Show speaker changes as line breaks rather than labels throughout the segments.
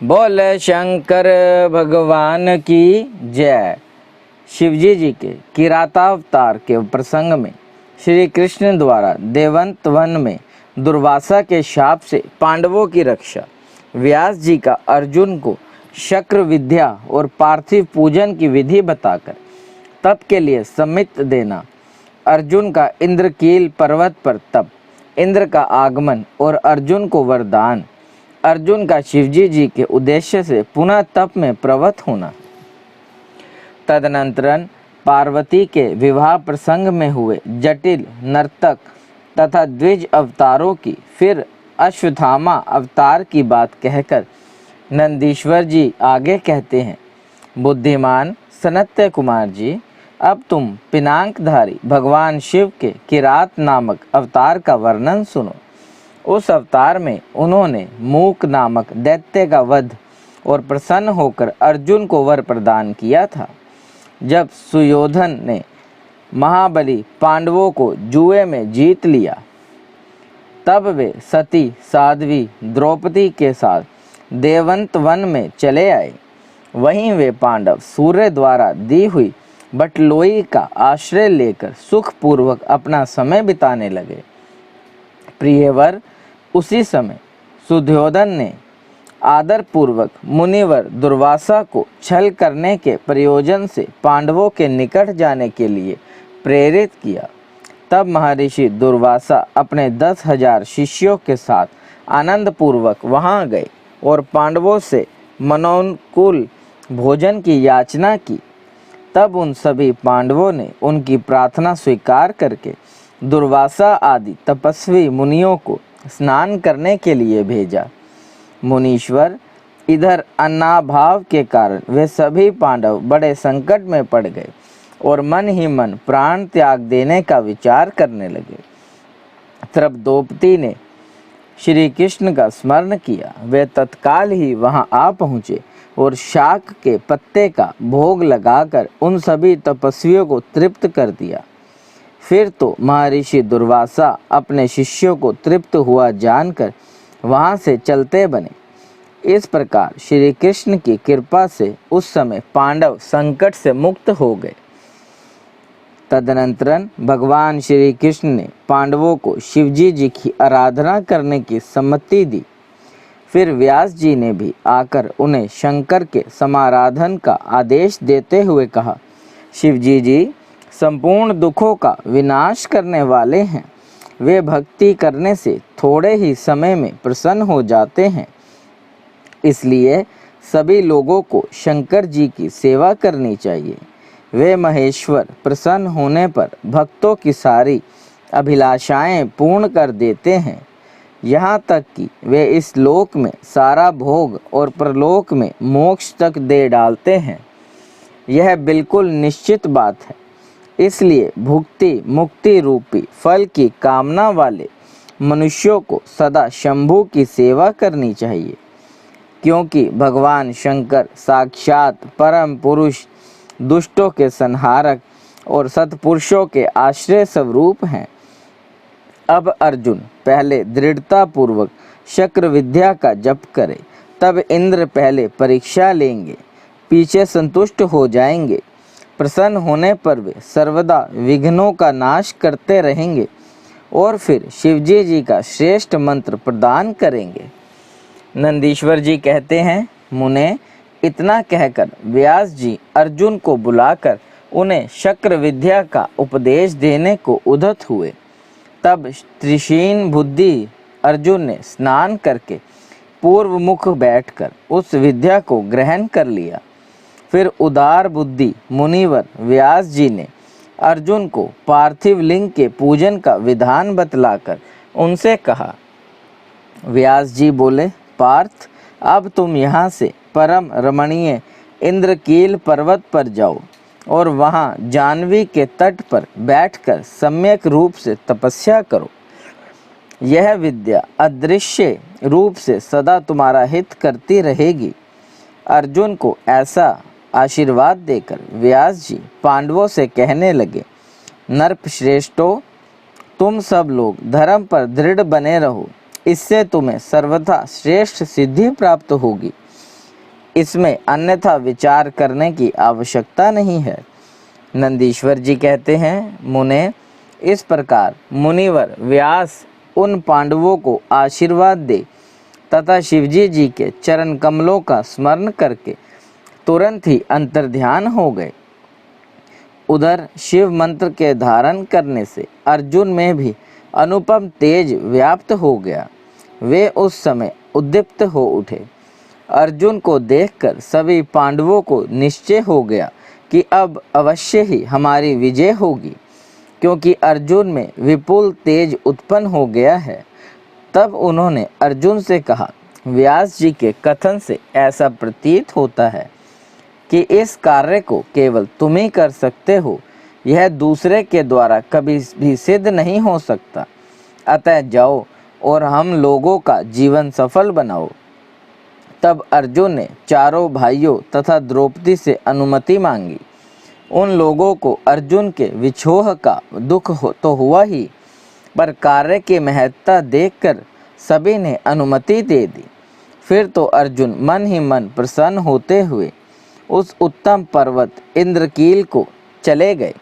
बोले शंकर भगवान की जय। शिवजी जी के किरातावतार के प्रसंग में श्री कृष्ण द्वारा देवंत वन में दुर्वासा के शाप से पांडवों की रक्षा, व्यास जी का अर्जुन को शक्र विद्या और पार्थिव पूजन की विधि बताकर तप के लिए सम्मित देना, अर्जुन का इंद्रकील पर्वत पर तप, इंद्र का आगमन और अर्जुन को वरदान, अर्जुन का शिवजी जी के उद्देश्य से पुनः तप में प्रवृत्त होना, तदनंतरन पार्वती के विवाह प्रसंग में हुए जटिल नर्तक तथा द्विज अवतारों की, फिर अश्वत्थामा अवतार की बात कहकर नंदीश्वर जी आगे कहते हैं, बुद्धिमान सनत्य कुमार जी, अब तुम पिनाकधारी भगवान शिव के किरात नामक अवतार का वर्णन सुनो। उस अवतार में उन्होंने मूक नामक दैत्य का वध और प्रसन्न होकर अर्जुन को वर प्रदान किया था। जब सुयोधन ने महाबली पांडवों को जुए में जीत लिया, तब वे सती साध्वी द्रौपदी के साथ देवंत वन में चले आए। वहीं वे पांडव सूर्य द्वारा दी हुई बटलोई का आश्रय लेकर सुखपूर्वक अपना समय बिताने लगे। प्रियवर, उसी समय सुयोधन ने आदरपूर्वक मुनिवर दुर्वासा को छल करने के प्रयोजन से पांडवों के निकट जाने के लिए प्रेरित किया। तब महर्षि दुर्वासा अपने 10,000 शिष्यों के साथ आनंदपूर्वक वहां गए और पांडवों से मनोनुकूल भोजन की याचना की। तब उन सभी पांडवों ने उनकी प्रार्थना स्वीकार करके दुर्वासा आदि तपस्वी मुनियों को स्नान करने के लिए भेजा। मुनीश्वर, इधर अन्नाभाव के कारण वे सभी पांडव बड़े संकट में पड़ गए और मन ही मन प्राण त्याग देने का विचार करने लगे। तब द्रौपदी ने श्री कृष्ण का स्मरण किया। वे तत्काल ही वहां आ पहुँचे और शाक के पत्ते का भोग लगाकर उन सभी तपस्वियों को तृप्त कर दिया। फिर तो महर्षि दुर्वासा अपने शिष्यों को तृप्त हुआ जानकर वहां से चलते बने। इस प्रकार श्री कृष्ण की कृपा से उस समय पांडव संकट से मुक्त हो गए। तदनंतरन भगवान श्री कृष्ण ने पांडवों को शिवजी जी की आराधना करने की सम्मति दी। फिर व्यास जी ने भी आकर उन्हें शंकर के समाराधन का आदेश देते हुए कहा, शिवजी जी संपूर्ण दुखों का विनाश करने वाले हैं। वे भक्ति करने से थोड़े ही समय में प्रसन्न हो जाते हैं। इसलिए सभी लोगों को शंकर जी की सेवा करनी चाहिए। वे महेश्वर प्रसन्न होने पर भक्तों की सारी अभिलाषाएं पूर्ण कर देते हैं। यहाँ तक कि वे इस लोक में सारा भोग और परलोक में मोक्ष तक दे डालते हैं। यह बिल्कुल निश्चित बात है। इसलिए भुक्ति मुक्ति रूपी फल की कामना वाले मनुष्यों को सदा शंभु की सेवा करनी चाहिए, क्योंकि भगवान शंकर साक्षात परम पुरुष, दुष्टों के संहारक और सत्पुरुषों के आश्रय स्वरूप हैं। अब अर्जुन पहले दृढ़ता पूर्वक शक्र विद्या का जप करे, तब इंद्र पहले परीक्षा लेंगे, पीछे संतुष्ट हो जाएंगे। प्रसन्न होने पर वे सर्वदा विघ्नों का नाश करते रहेंगे और फिर शिवजी जी का श्रेष्ठ मंत्र प्रदान करेंगे। नंदीश्वर जी कहते हैं, मुने, इतना कहकर व्यास जी अर्जुन को बुलाकर उन्हें शक्र विद्या का उपदेश देने को उद्यत हुए। तब त्रिशीन बुद्धि अर्जुन ने स्नान करके पूर्व मुख बैठकर उस विद्या को ग्रहण कर लिया। फिर उदार बुद्धि मुनिवर व्यास जी ने अर्जुन को पार्थिव लिंग के पूजन का विधान बतलाकर उनसे कहा। व्यास जी बोले, पार्थ, अब तुम यहाँ से परम रमणीय इंद्रकील पर्वत पर जाओ और वहाँ जाह्नवी के तट पर बैठकर सम्यक रूप से तपस्या करो। यह विद्या अदृश्य रूप से सदा तुम्हारा हित करती रहेगी। अर्जुन को ऐसा आशीर्वाद देकर व्यास जी पांडवों से कहने लगे, नरप श्रेष्ठों, तुम सब लोग धर्म पर दृढ़ बने रहो। इससे तुम्हें सर्वथा श्रेष्ठ सिद्धि प्राप्त होगी। इसमें अन्यथा विचार करने की आवश्यकता नहीं है। नंदीश्वर जी कहते हैं, मुने, इस प्रकार मुनिवर व्यास उन पांडवों को आशीर्वाद दे तथा शिवजी जी के चरण कमलों का स्मरण करके तुरंत ही अंतर्ध्यान हो गए। उधर शिव मंत्र के धारण करने से अर्जुन में भी अनुपम तेज व्याप्त हो गया। वे उस समय उद्दीप्त हो उठे। अर्जुन को देखकर सभी पांडवों को निश्चय हो गया कि अब अवश्य ही हमारी विजय होगी, क्योंकि अर्जुन में विपुल तेज उत्पन्न हो गया है। तब उन्होंने अर्जुन से कहा, व्यास जी के कथन से ऐसा प्रतीत होता है कि इस कार्य को केवल तुम ही कर सकते हो, यह दूसरे के द्वारा कभी भी सिद्ध नहीं हो सकता। अतः जाओ और हम लोगों का जीवन सफल बनाओ। तब अर्जुन ने चारों भाइयों तथा द्रौपदी से अनुमति मांगी। उन लोगों को अर्जुन के विछोह का दुख तो हुआ ही, पर कार्य की महत्ता देखकर सभी ने अनुमति दे दी। फिर तो अर्जुन मन ही मन प्रसन्न होते हुए उस उत्तम पर्वत इंद्रकील को चले गए।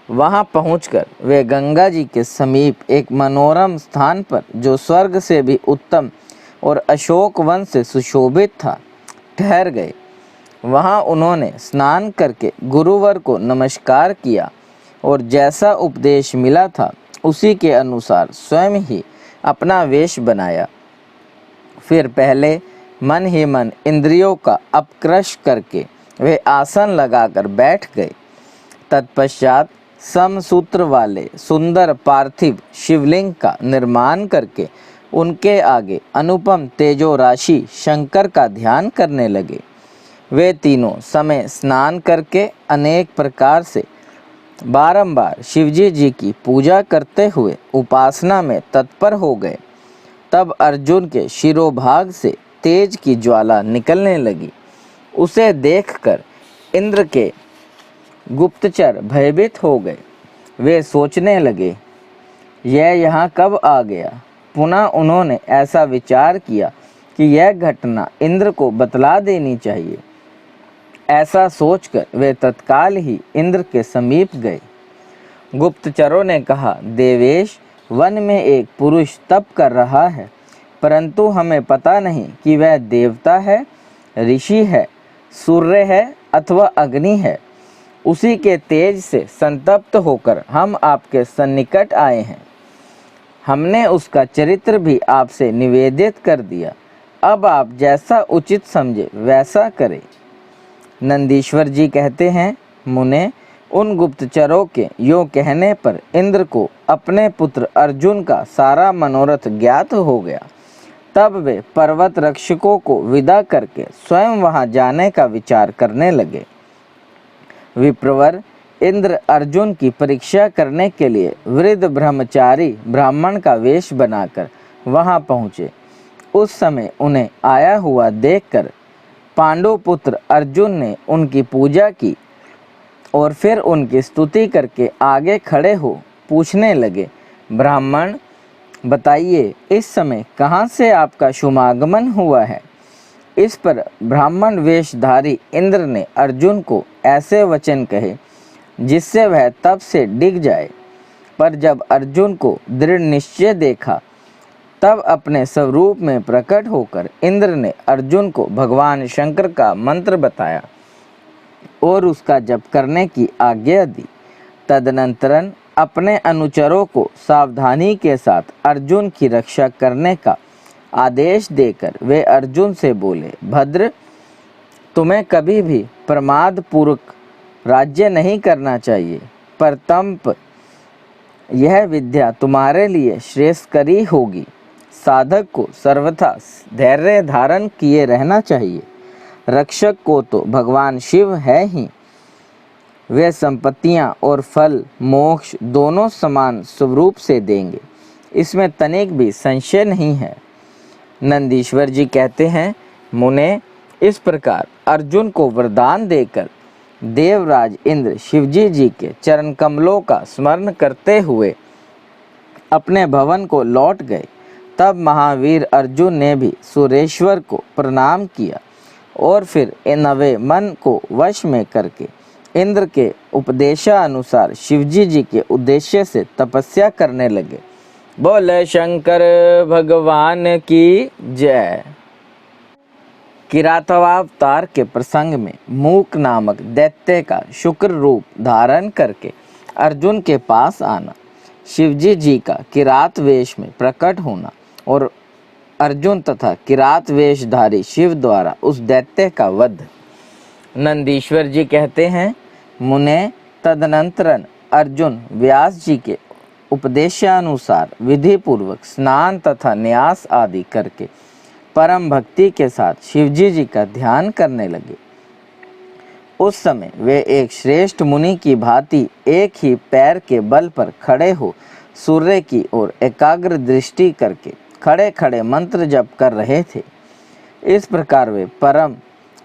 वहां पहुंचकर वे गंगा जी के समीप एक मनोरम स्थान पर, जो स्वर्ग से भी उत्तम और अशोक वन से सुशोभित था, ठहर गए। वहां उन्होंने स्नान करके गुरुवर को नमस्कार किया और जैसा उपदेश मिला था उसी के अनुसार स्वयं ही अपना वेश बनाया। फिर पहले मन ही मन इंद्रियों का अपक्रश करके वे आसन लगाकर बैठ गए। तत्पश्चात समसूत्र वाले सुंदर पार्थिव शिवलिंग का निर्माण करके उनके आगे अनुपम तेजो राशि शंकर का ध्यान करने लगे। वे तीनों समय स्नान करके अनेक प्रकार से बारंबार शिवजी जी की पूजा करते हुए उपासना में तत्पर हो गए। तब अर्जुन के शिरोभाग से तेज की ज्वाला निकलने लगी। उसे देखकर इंद्र के गुप्तचर भयभीत हो गए। वे सोचने लगे, यह यहाँ कब आ गया। पुनः उन्होंने ऐसा विचार किया कि यह घटना इंद्र को बतला देनी चाहिए। ऐसा सोचकर वे तत्काल ही इंद्र के समीप गए। गुप्तचरों ने कहा, देवेश, वन में एक पुरुष तप कर रहा है, परंतु हमें पता नहीं कि वह देवता है, ऋषि है, सूर्य है अथवा अग्नि है। उसी के तेज से संतप्त होकर हम आपके सन्निकट आए हैं। हमने उसका चरित्र भी आपसे निवेदित कर दिया। अब आप जैसा उचित समझे वैसा करें। नंदीश्वर जी कहते हैं, मुने, उन गुप्तचरों के यों कहने पर इंद्र को अपने पुत्र अर्जुन का सारा मनोरथ ज्ञात हो गया। तब वे पर्वत रक्षकों को विदा करके स्वयं वहां जाने का विचार करने लगे। विप्रवर, इंद्र अर्जुन की परीक्षा करने के लिए वृद्ध ब्रह्मचारी ब्राह्मण का वेश बनाकर वहां पहुँचे। उस समय उन्हें आया हुआ देखकर पांडु पुत्र अर्जुन ने उनकी पूजा की और फिर उनकी स्तुति करके आगे खड़े हो पूछने लगे, ब्राह्मण, बताइए इस समय कहाँ से आपका शुभागमन हुआ है। इस पर ब्राह्मण वेशधारी इंद्र ने अर्जुन को ऐसे वचन कहे जिससे वह तप से डिग जाए। पर जब अर्जुन को दृढ़ निश्चय देखा, तब अपने स्वरूप में प्रकट होकर इंद्र ने अर्जुन को भगवान शंकर का मंत्र बताया और उसका जप करने की आज्ञा दी। तदनंतरन अपने अनुचरों को सावधानी के साथ अर्जुन की रक्षा करने का आदेश देकर वे अर्जुन से बोले, भद्र, तुम्हें कभी भी प्रमाद पूर्वक राज्य नहीं करना चाहिए, पर तंप यह विद्या तुम्हारे लिए श्रेष्ठकरी होगी। साधक को सर्वथा धैर्य धारण किए रहना चाहिए। रक्षक को तो भगवान शिव है ही। वे संपत्तियां और फल मोक्ष दोनों समान स्वरूप से देंगे, इसमें तनिक भी संशय नहीं है। नंदीश्वर जी कहते हैं, मुने, इस प्रकार अर्जुन को वरदान देकर देवराज इंद्र शिवजी जी के चरण कमलों का स्मरण करते हुए अपने भवन को लौट गए। तब महावीर अर्जुन ने भी सुरेश्वर को प्रणाम किया और फिर नवे मन को वश में करके इंद्र के उपदेशानुसार शिवजी जी के उद्देश्य से तपस्या करने लगे। बोले शंकर भगवान की जय। किरातावतार के प्रसंग में मूक नामक दैत्य का शुक्र रूप धारण करके अर्जुन के पास आना, शिवजी जी का किरात वेश में प्रकट होना और अर्जुन तथा किरात वेशधारी शिव द्वारा उस दैत्य का वध। नंदीश्वर जी कहते हैं, मुने तदनंतरन अर्जुन व्यास जी के उपदेशानुसार विधि पूर्वक स्नान तथा न्यास आदि करके परम भक्ति के साथ शिवजी जी का ध्यान करने लगे। उस समय वे एक श्रेष्ठ मुनि की भांति एक ही पैर के बल पर खड़े हो सूर्य की ओर एकाग्र दृष्टि करके खड़े खड़े मंत्र जप कर रहे थे। इस प्रकार वे परम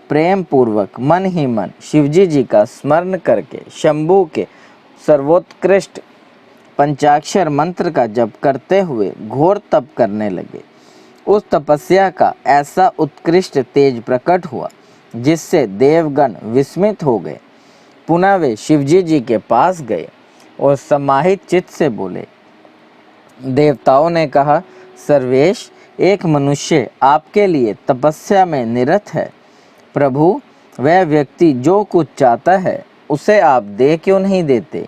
प्रेम पूर्वक मन ही मन शिवजी जी का स्मरण करके शंभु के सर्वोत्कृष्ट पंचाक्षर मंत्र का जप करते हुए घोर तप करने लगे। उस तपस्या का ऐसा उत्कृष्ट तेज प्रकट हुआ जिससे देवगण विस्मित हो गए। पुनः वे शिवजी जी के पास गए और समाहित चित्त से बोले। देवताओं ने कहा, सर्वेश, एक मनुष्य आपके लिए तपस्या में निरत है। प्रभु, वह व्यक्ति जो कुछ चाहता है उसे आप दे क्यों नहीं देते?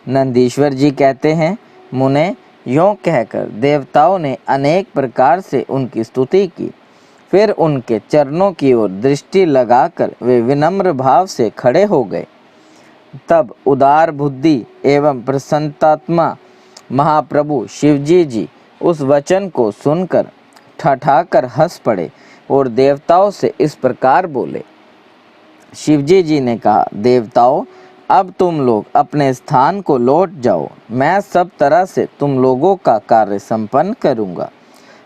नंदीश्वर जी कहते हैं, मुने, यों कहकर देवताओं ने अनेक प्रकार से उनकी स्तुति की। फिर उनके चरणों की ओर दृष्टि लगाकर वे विनम्र भाव से खड़े हो गए। तब उदार बुद्धि एवं प्रसन्नात्मा महाप्रभु शिवजी जी उस वचन को सुनकर ठठाकर हंस पड़े और देवताओं से इस प्रकार बोले। शिवजी जी ने कहा, देवताओं, अब तुम लोग अपने स्थान को लौट जाओ। मैं सब तरह से तुम लोगों का कार्य संपन्न करूंगा।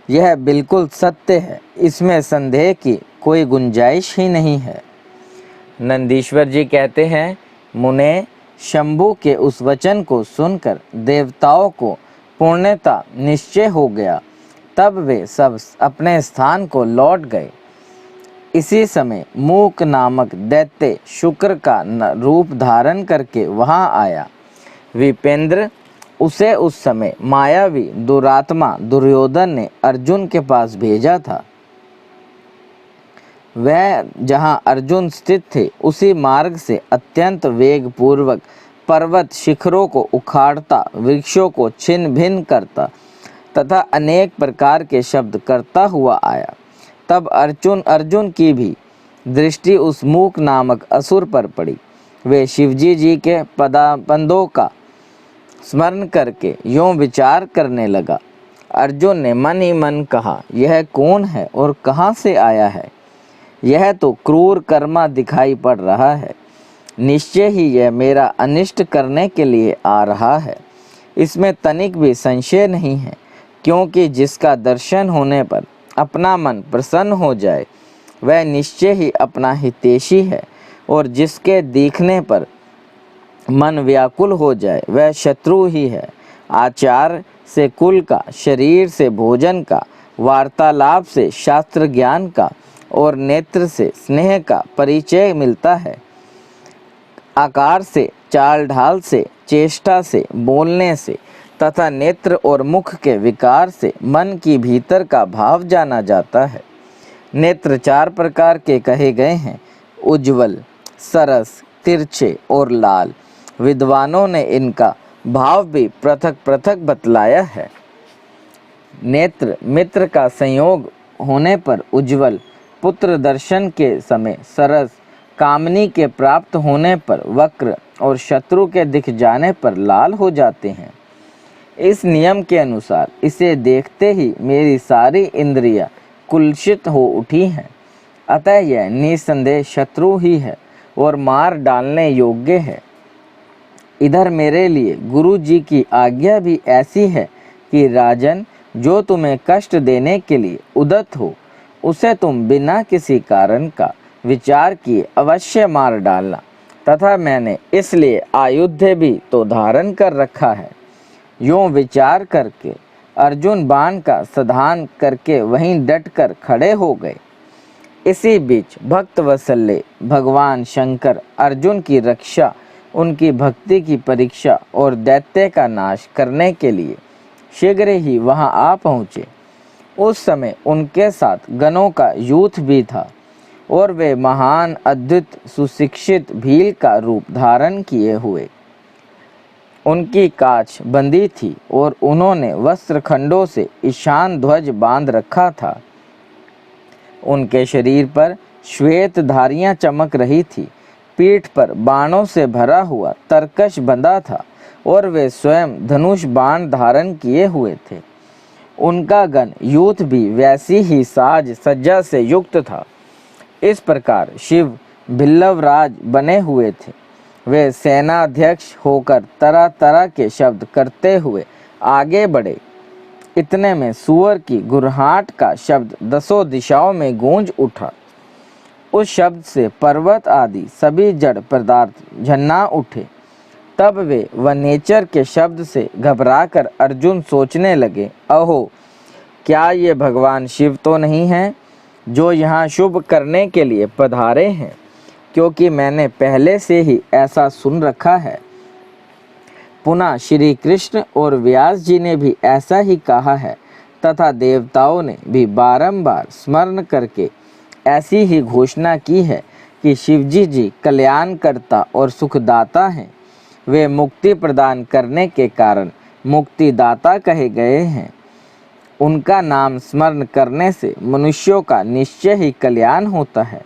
यह बिल्कुल सत्य है, इसमें संदेह की कोई गुंजाइश ही नहीं है। नंदीश्वर जी कहते हैं, मुने, शंभु के उस वचन को सुनकर देवताओं को पूर्णतः निश्चय हो गया। तब वे सब अपने स्थान को लौट गए। इसी समय मूक नामक दैत्य शुक्र का रूप धारण करके वहां आया। विपेंद्र, उसे उस समय मायावी दुरात्मा दुर्योधन ने अर्जुन के पास भेजा था। वह जहां अर्जुन स्थित थे उसी मार्ग से अत्यंत वेग पूर्वक पर्वत शिखरों को उखाड़ता, वृक्षों को छिन्न भिन्न करता तथा अनेक प्रकार के शब्द करता हुआ आया। तब अर्जुन की भी दृष्टि उस मूक नामक असुर पर पड़ी। वे शिवजी जी के पदाबंधों का स्मरण करके यों विचार करने लगा। अर्जुन ने मन ही मन कहा, यह कौन है और कहाँ से आया है? यह तो क्रूर कर्मा दिखाई पड़ रहा है। निश्चय ही यह मेरा अनिष्ट करने के लिए आ रहा है। इसमें तनिक भी संशय नहीं है, क्योंकि जिसका दर्शन होने पर अपना मन प्रसन्न हो जाए वह निश्चय ही अपना हितैषी है, और जिसके देखने पर मन व्याकुल हो जाए वह शत्रु ही है। आचार से कुल का, शरीर से भोजन का, वार्तालाप से शास्त्र ज्ञान का और नेत्र से स्नेह का परिचय मिलता है। आकार से, चाल ढाल से, चेष्टा से, बोलने से तथा नेत्र और मुख के विकार से मन की भीतर का भाव जाना जाता है। नेत्र चार प्रकार के कहे गए हैं, उज्ज्वल, सरस, तिरछे और लाल। विद्वानों ने इनका भाव भी पृथक पृथक बतलाया है। नेत्र मित्र का संयोग होने पर उज्ज्वल, पुत्र दर्शन के समय सरस, कामनी के प्राप्त होने पर वक्र और शत्रु के दिख जाने पर लाल हो जाते हैं। इस नियम के अनुसार इसे देखते ही मेरी सारी इंद्रियां कुलसित हो उठी हैं। अतः यह निसंदेह शत्रु ही है और मार डालने योग्य है। इधर मेरे लिए गुरु जी की आज्ञा भी ऐसी है कि राजन, जो तुम्हें कष्ट देने के लिए उद्यत हो उसे तुम बिना किसी कारण का विचार किए अवश्य मार डालना। तथा मैंने इसलिए आयुध भी तो धारण कर रखा है। यूं विचार करके अर्जुन बाण का संधान करके वहीं डटकर खड़े हो गए। इसी बीच भक्त वत्सल्य भगवान शंकर अर्जुन की रक्षा, उनकी भक्ति की परीक्षा और दैत्य का नाश करने के लिए शीघ्र ही वहां आ पहुँचे। उस समय उनके साथ गणों का यूथ भी था और वे महान अद्भुत सुशिक्षित भील का रूप धारण किए हुए उनकी काछ बंदी थी और उन्होंने वस्त्र खंडों से ईशान ध्वज बांध रखा था। उनके शरीर पर श्वेत धारियां चमक रही थी, पीठ पर बाणों से भरा हुआ तरकश बंधा था और वे स्वयं धनुष बाण धारण किए हुए थे। उनका गण यूथ भी वैसी ही साज सज्जा से युक्त था। इस प्रकार शिव भिल्लवराज बने हुए थे। वे सेनाध्यक्ष होकर तरह तरह के शब्द करते हुए आगे बढ़े। इतने में सूअर की गुरहाट का शब्द दसों दिशाओं में गूंज उठा। उस शब्द से पर्वत आदि सभी जड़ पदार्थ झन्ना उठे। तब वे वनेचर के शब्द से घबराकर अर्जुन सोचने लगे, अहो, क्या ये भगवान शिव तो नहीं हैं जो यहाँ शुभ करने के लिए पधारे हैं? क्योंकि मैंने पहले से ही ऐसा सुन रखा है। पुनः श्री कृष्ण और व्यास जी ने भी ऐसा ही कहा है तथा देवताओं ने भी बारंबार स्मरण करके ऐसी ही घोषणा की है कि शिवजी जी कल्याणकर्ता और सुखदाता हैं। वे मुक्ति प्रदान करने के कारण मुक्तिदाता कहे गए हैं। उनका नाम स्मरण करने से मनुष्यों का निश्चय ही कल्याण होता है।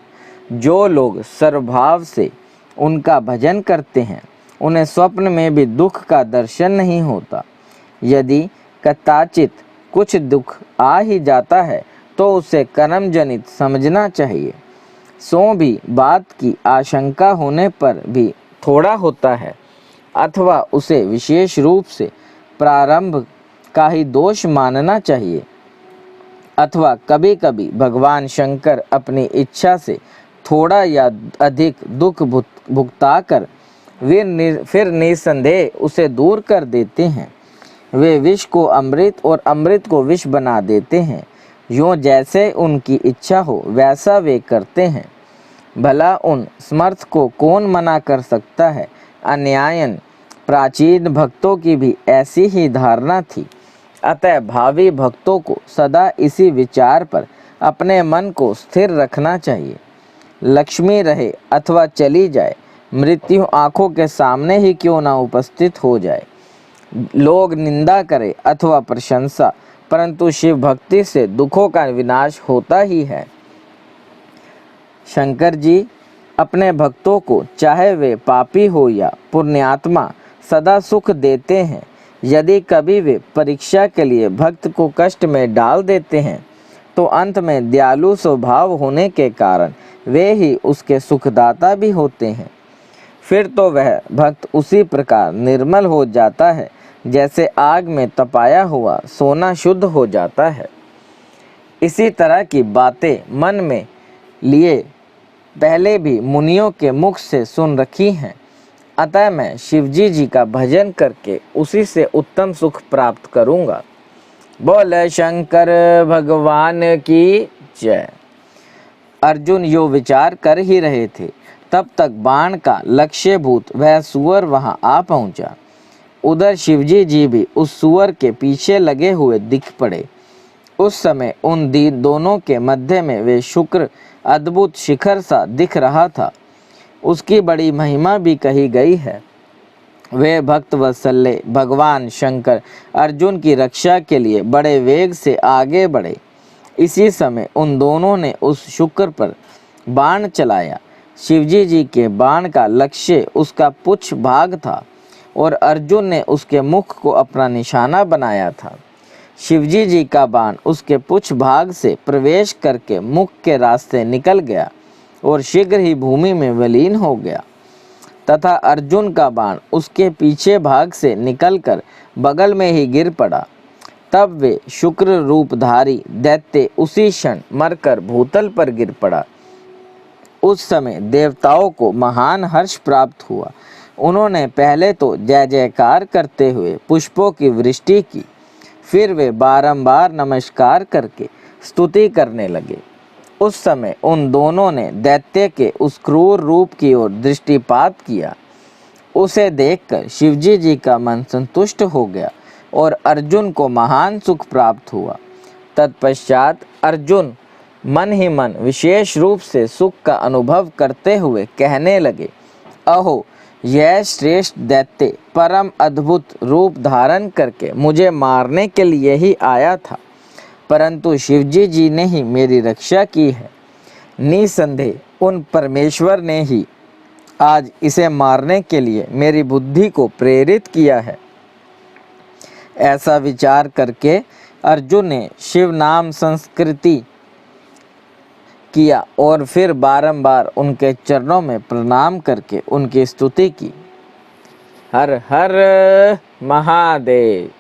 जो लोग सर्वभाव से उनका भजन करते हैं उन्हें स्वप्न में भी दुख का दर्शन नहीं होता। यदि कदाचित कुछ दुख आ ही जाता है तो उसे कर्म जनित समझना चाहिए। सो भी बात की आशंका होने पर भी थोड़ा होता है अथवा उसे विशेष रूप से प्रारंभ का ही दोष मानना चाहिए। अथवा कभी कभी भगवान शंकर अपनी इच्छा से थोड़ा या अधिक दुख भुगताकर फिर निसंदेह उसे दूर कर देते हैं। वे विष को अमृत और अमृत को विष बना देते हैं। यूँ जैसे उनकी इच्छा हो वैसा वे करते हैं। भला उन समर्थ को कौन मना कर सकता है? अन्यायन प्राचीन भक्तों की भी ऐसी ही धारणा थी। अतः भावी भक्तों को सदा इसी विचार पर अपने मन को स्थिर रखना चाहिए। लक्ष्मी रहे अथवा चली जाए, मृत्यु आंखों के सामने ही क्यों ना उपस्थित हो जाए। लोग निंदा करे अथवा प्रशंसा, परंतु शिव भक्ति से दुखों का विनाश होता ही है। शंकर जी अपने भक्तों को चाहे वे पापी हो या पुण्यात्मा सदा सुख देते हैं। यदि कभी वे परीक्षा के लिए भक्त को कष्ट में डाल देते हैं तो अंत में दयालु स्वभाव होने के कारण वे ही उसके सुखदाता भी होते हैं। फिर तो वह भक्त उसी प्रकार निर्मल हो जाता है जैसे आग में तपाया हुआ सोना शुद्ध हो जाता है। इसी तरह की बातें मन में लिए पहले भी मुनियों के मुख से सुन रखी हैं। अतः मैं शिवजी जी का भजन करके उसी से उत्तम सुख प्राप्त करूंगा। बोले शंकर भगवान की जय। अर्जुन यो विचार कर ही रहे थे, तब तक बाण का लक्ष्यभूत वह सुअर वहां आ पहुंचा। उधर शिवजी जी भी उस सुअर के पीछे लगे हुए दिख पड़े। उस समय उन दोनों के मध्य में वे शुक्र अद्भुत शिखर सा दिख रहा था। उसकी बड़ी महिमा भी कही गई है। वे भक्त वत्सल्य भगवान शंकर अर्जुन की रक्षा के लिए बड़े वेग से आगे बढ़े। इसी समय उन दोनों ने उस शुक्र पर बाण चलाया। शिवजी जी के बाण का लक्ष्य उसका पुच्छ भाग था और अर्जुन ने उसके मुख को अपना निशाना बनाया था। शिवजी जी का बाण उसके पुच्छ भाग से प्रवेश करके मुख के रास्ते निकल गया और शीघ्र ही भूमि में विलीन हो गया तथा अर्जुन का बाण उसके पीछे भाग से निकलकर बगल में ही गिर पड़ा। तब वे शुक्र रूपधारी दैत्य उसी क्षण मरकर भूतल पर गिर पड़ा। उस समय देवताओं को महान हर्ष प्राप्त हुआ। उन्होंने पहले तो जय जयकार करते हुए पुष्पों की वृष्टि की, फिर वे बारंबार नमस्कार करके स्तुति करने लगे। उस समय उन दोनों ने दैत्य के उस क्रूर रूप की ओर दृष्टिपात किया। उसे देखकर शिवजी जी का मन संतुष्ट हो गया और अर्जुन को महान सुख प्राप्त हुआ। तत्पश्चात अर्जुन मन ही मन विशेष रूप से सुख का अनुभव करते हुए कहने लगे, अहो, यह श्रेष्ठ दैत्य परम अद्भुत रूप धारण करके मुझे मारने के लिए ही आया था, परंतु शिवजी जी ने ही मेरी रक्षा की है। निसंदेह उन परमेश्वर ने ही आज इसे मारने के लिए मेरी बुद्धि को प्रेरित किया है। ऐसा विचार करके अर्जुन ने शिव नाम संस्कृति किया और फिर बारंबार उनके चरणों में प्रणाम करके उनकी स्तुति की। हर हर महादेव।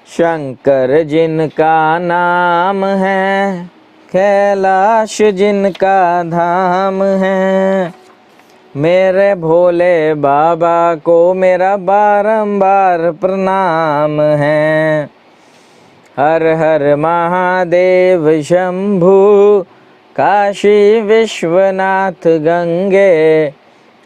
शंकर जिनका नाम है, कैलाश जिनका धाम है, मेरे भोले बाबा को मेरा बारंबार प्रणाम है। हर हर महादेव शंभु, काशी विश्वनाथ गंगे।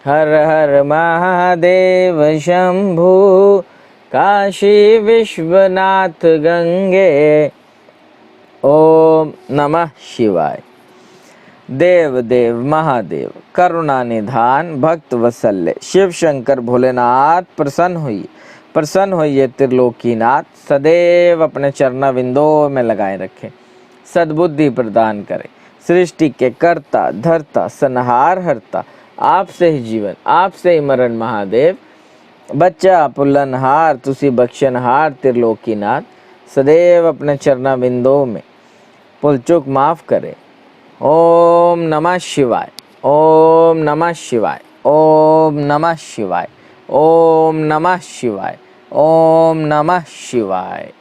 हर हर महादेव शंभु, काशी विश्वनाथ गंगे। ओम नमः शिवाय। देव देव महादेव, करुणा निधान, भक्त वत्सल्य शिव शंकर भोलेनाथ प्रसन्न होइए त्रिलोकीनाथ। सदैव अपने चरणाविंदों में लगाए रखें, सद्बुद्धि प्रदान करें। सृष्टि के कर्ता धर्ता सनहार हरता, आपसे ही जीवन आपसे ही मरण महादेव। बच्चा पुल्लनहार तुसी बख्शनहार त्रिलोकीनाथ, सदैव अपने चरणाविंदों में भूल चूक माफ करे। ओम नमः शिवाय। ओम नमः शिवाय। ओम नमः शिवाय। ओम नमः शिवाय। ओम नमः शिवाय।